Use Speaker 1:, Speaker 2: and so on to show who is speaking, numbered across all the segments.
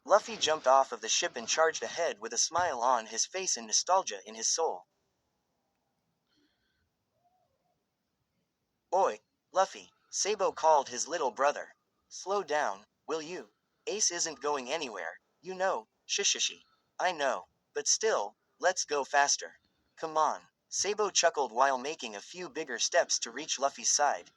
Speaker 1: Luffy jumped off of the ship and charged ahead with a smile on his face and nostalgia in his soul. "Oi, Luffy," Sabo called his little brother. "Slow down, will you? Ace isn't going anywhere, you know, shishishi. I know. But still, let's go faster. Come on." Sabo chuckled while making a few bigger steps to reach Luffy's side.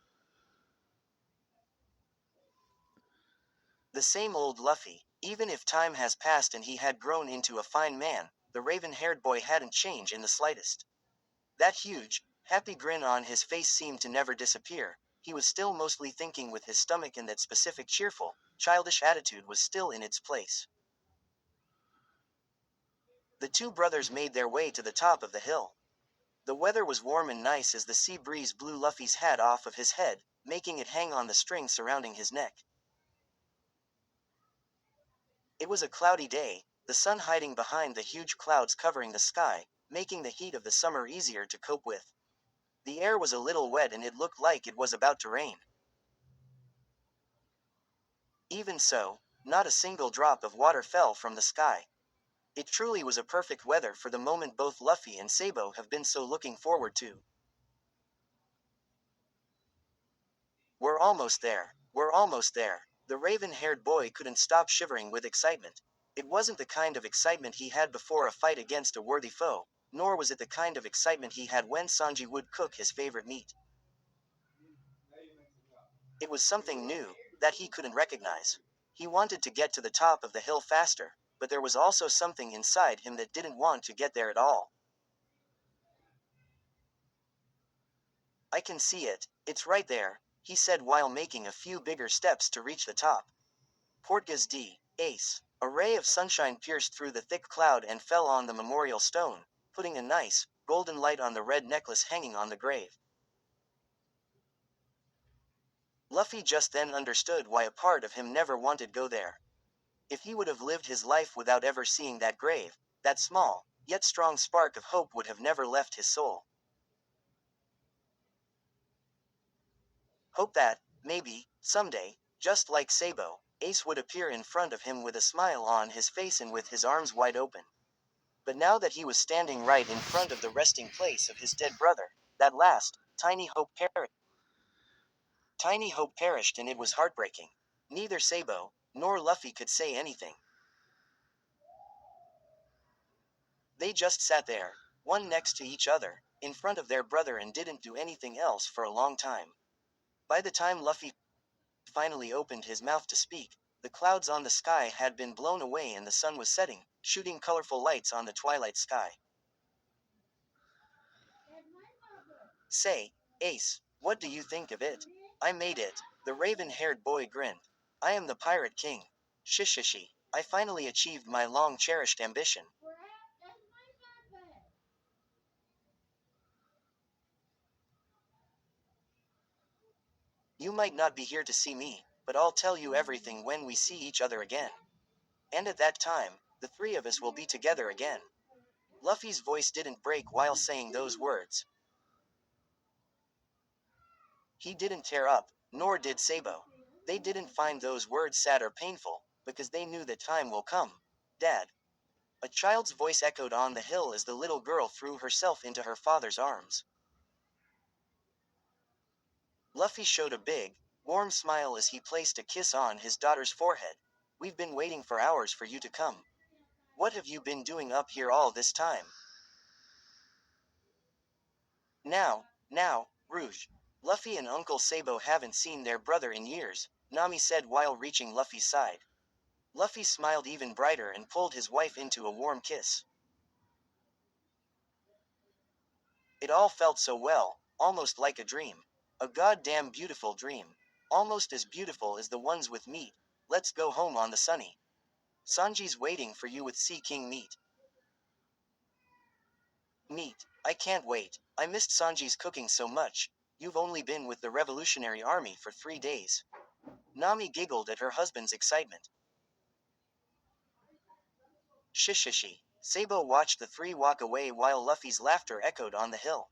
Speaker 1: The same old Luffy, even if time has passed and he had grown into a fine man, the raven-haired boy hadn't changed in the slightest. That huge, happy grin on his face seemed to never disappear. He was still mostly thinking with his stomach, and that specific cheerful, childish attitude was still in its place. The two brothers made their way to the top of the hill. The weather was warm and nice as the sea breeze blew Luffy's hat off of his head, making it hang on the string surrounding his neck. It was a cloudy day, the sun hiding behind the huge clouds covering the sky, making the heat of the summer easier to cope with. The air was a little wet and it looked like it was about to rain. Even so, not a single drop of water fell from the sky. It truly was a perfect weather for the moment both Luffy and Sabo have been so looking forward to. "We're almost there. We're almost there." The raven-haired boy couldn't stop shivering with excitement. It wasn't the kind of excitement he had before a fight against a worthy foe, nor was it the kind of excitement he had when Sanji would cook his favorite meat. It was something new, that he couldn't recognize. He wanted to get to the top of the hill faster, but there was also something inside him that didn't want to get there at all. "I can see it, it's right there," he said while making a few bigger steps to reach the top. Portgas D. Ace. A ray of sunshine pierced through the thick cloud and fell on the memorial stone, putting a nice, golden light on the red necklace hanging on the grave. Luffy just then understood why a part of him never wanted go there. If he would have lived his life without ever seeing that grave, that small, yet strong spark of hope would have never left his soul. Hope that, maybe, someday, just like Sabo, Ace would appear in front of him with a smile on his face and with his arms wide open. But now that he was standing right in front of the resting place of his dead brother, that last, tiny hope perished. Tiny hope perished and it was heartbreaking. Neither Sabo, nor Luffy could say anything. They just sat there, one next to each other, in front of their brother and didn't do anything else for a long time. By the time Luffy finally opened his mouth to speak, the clouds on the sky had been blown away and the sun was setting, shooting colorful lights on the twilight sky. "Say, Ace, what do you think of it? I made it." The raven-haired boy grinned. "I am the Pirate King. Shishishi. I finally achieved my long-cherished ambition." "You might not be here to see me, but I'll tell you everything when we see each other again. And at that time, the three of us will be together again." Luffy's voice didn't break while saying those words. He didn't tear up, nor did Sabo. They didn't find those words sad or painful, because they knew that time will come. "Dad." A child's voice echoed on the hill as the little girl threw herself into her father's arms. Luffy showed a big, warm smile as he placed a kiss on his daughter's forehead. "We've been waiting for hours for you to come. What have you been doing up here all this time?" Now, Rouge. Luffy and Uncle Sabo haven't seen their brother in years," Nami said while reaching Luffy's side. Luffy smiled even brighter and pulled his wife into a warm kiss. It all felt so well, almost like a dream. A goddamn beautiful dream. Almost as beautiful as the ones with meat. "Let's go home on the sunny. Sanji's waiting for you with Sea King meat." "Meat. I can't wait. I missed Sanji's cooking so much." "You've only been with the Revolutionary Army for 3 days." Nami giggled at her husband's excitement. Shishishi. Sabo watched the three walk away while Luffy's laughter echoed on the hill.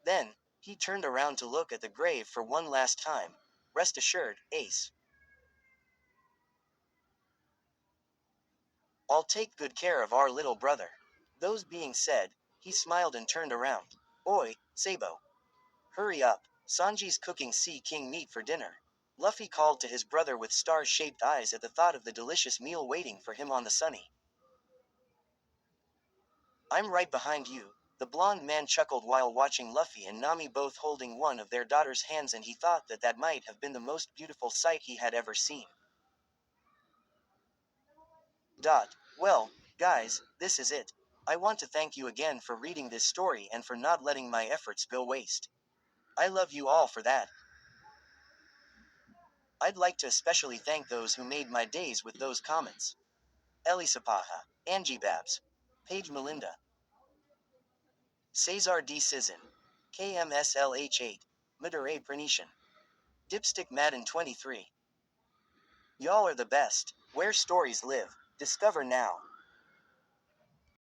Speaker 1: Then, he turned around to look at the grave for one last time. "Rest assured, Ace. I'll take good care of our little brother. Those being said, he smiled and turned around. Oi, Sabo. Hurry up, Sanji's cooking Sea King meat for dinner. Luffy called to his brother with star-shaped eyes at the thought of the delicious meal waiting for him on the sunny. I'm right behind you, the blonde man chuckled while watching Luffy and Nami both holding one of their daughter's hands, and he thought that that might have been the most beautiful sight he had ever seen. Well, guys, this is it. I want to thank you again for reading this story and for not letting my efforts go waste. I love you all for that. I'd like to especially thank those who made my days with those comments. Elisapaha, Angie Babs, Paige Melinda, Cesar D. Sizin, KMSLH8, Madure Pranician, Dipstick Madden 23. Y'all are the best. Where stories live, discover now.